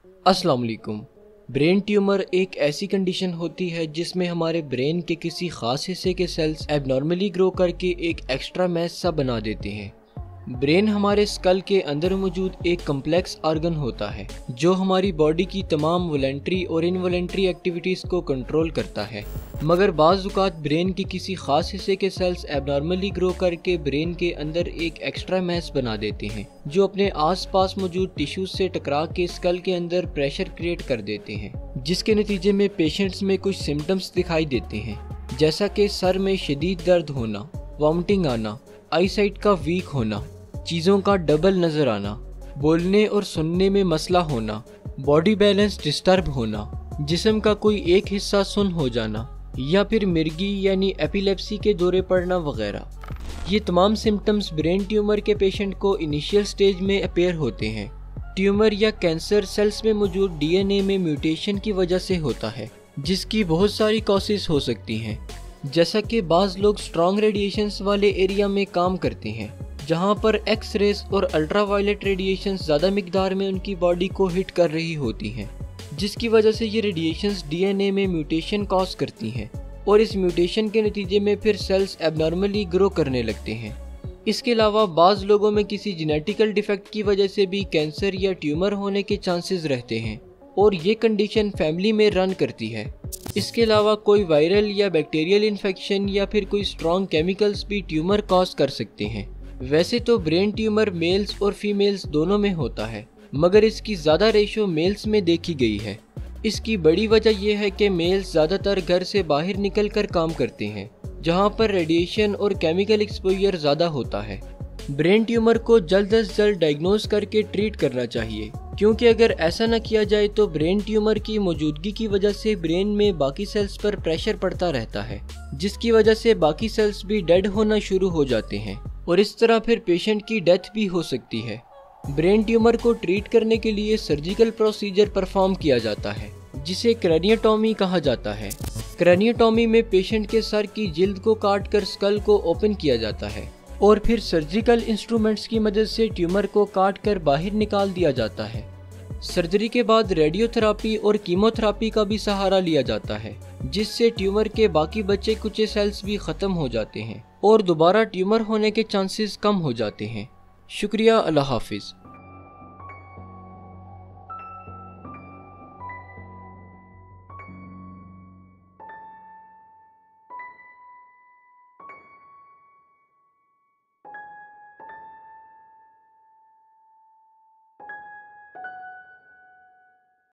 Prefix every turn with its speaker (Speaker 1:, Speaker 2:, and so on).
Speaker 1: अस्सलाम वालेकुम। Brain tumour एक ऐसी कंडीशन होती है जिसमें हमारे ब्रेन के किसी खास हिस्से के सेल्स एबनॉर्मली ग्रो करके एक एक्स्ट्रा मैस सा बना देते हैं। ब्रेन हमारे स्कल के अंदर मौजूद एक कम्प्लेक्स ऑर्गन होता है जो हमारी बॉडी की तमाम वॉलंटरी और इनवॉलंटरी एक्टिविटीज़ को कंट्रोल करता है, मगर बाज़ औक़ात ब्रेन के किसी खास हिस्से के सेल्स एबनॉर्मली ग्रो करके ब्रेन के अंदर एक एक्स्ट्रा मैस बना देते हैं जो अपने आसपास मौजूद टिश्यूज से टकरा के स्कल के अंदर प्रेशर क्रिएट कर देते हैं, जिसके नतीजे में पेशेंट्स में कुछ सिम्टम्स दिखाई देते हैं, जैसा कि सर में शदीद दर्द होना, वॉमिटिंग आना, आईसाइट का वीक होना, चीज़ों का डबल नज़र आना, बोलने और सुनने में मसला होना, बॉडी बैलेंस डिस्टर्ब होना, जिस्म का कोई एक हिस्सा सुन्न हो जाना या फिर मिर्गी यानी एपिलेप्सी के दौरे पड़ना वगैरह। ये तमाम सिम्टम्स ब्रेन ट्यूमर के पेशेंट को इनिशियल स्टेज में अपेयर होते हैं। ट्यूमर या कैंसर सेल्स में मौजूद डीएनए में म्यूटेशन की वजह से होता है, जिसकी बहुत सारी कॉसेस हो सकती हैं, जैसा कि बाज़ लोग स्ट्रॉन्ग रेडिएशंस वाले एरिया में काम करते हैं जहां पर एक्स रेस और अल्ट्रावायलेट रेडिएशंस ज़्यादा मिकदार में उनकी बॉडी को हिट कर रही होती हैं, जिसकी वजह से ये रेडिएशंस डीएनए में म्यूटेशन कॉज करती हैं और इस म्यूटेशन के नतीजे में फिर सेल्स एबनॉर्मली ग्रो करने लगते हैं। इसके अलावा बाज़ लोगों में किसी जेनेटिकल डिफेक्ट की वजह से भी कैंसर या ट्यूमर होने के चांसेस रहते हैं और ये कंडीशन फैमिली में रन करती है। इसके अलावा कोई वायरल या बैक्टीरियल इन्फेक्शन या फिर कोई स्ट्रॉन्ग केमिकल्स भी ट्यूमर कॉज कर सकते हैं। वैसे तो ब्रेन ट्यूमर मेल्स और फीमेल्स दोनों में होता है, मगर इसकी ज़्यादा रेशो मेल्स में देखी गई है। इसकी बड़ी वजह यह है कि मेल्स ज़्यादातर घर से बाहर निकल कर काम करते हैं जहां पर रेडिएशन और केमिकल एक्सपोजर ज़्यादा होता है। ब्रेन ट्यूमर को जल्द अज जल्द डायग्नोज करके ट्रीट करना चाहिए, क्योंकि अगर ऐसा न किया जाए तो ब्रेन ट्यूमर की मौजूदगी की वजह से ब्रेन में बाकी सेल्स पर प्रेशर पड़ता रहता है, जिसकी वजह से बाकी सेल्स भी डेड होना शुरू हो जाते हैं और इस तरह फिर पेशेंट की डेथ भी हो सकती है। ब्रेन ट्यूमर को ट्रीट करने के लिए सर्जिकल प्रोसीजर परफॉर्म किया जाता है जिसे क्रेनियोटॉमी कहा जाता है। क्रेनियोटॉमी में पेशेंट के सर की जिल्द को काटकर स्कल को ओपन किया जाता है और फिर सर्जिकल इंस्ट्रूमेंट्स की मदद से ट्यूमर को काट कर बाहर निकाल दिया जाता है। सर्जरी के बाद रेडियोथेरापी और कीमोथेरापी का भी सहारा लिया जाता है, जिससे ट्यूमर के बाकी बचे कुचे सेल्स भी ख़त्म हो जाते हैं और दोबारा ट्यूमर होने के चांसेस कम हो जाते हैं। शुक्रिया, अल्लाह हाफिज़।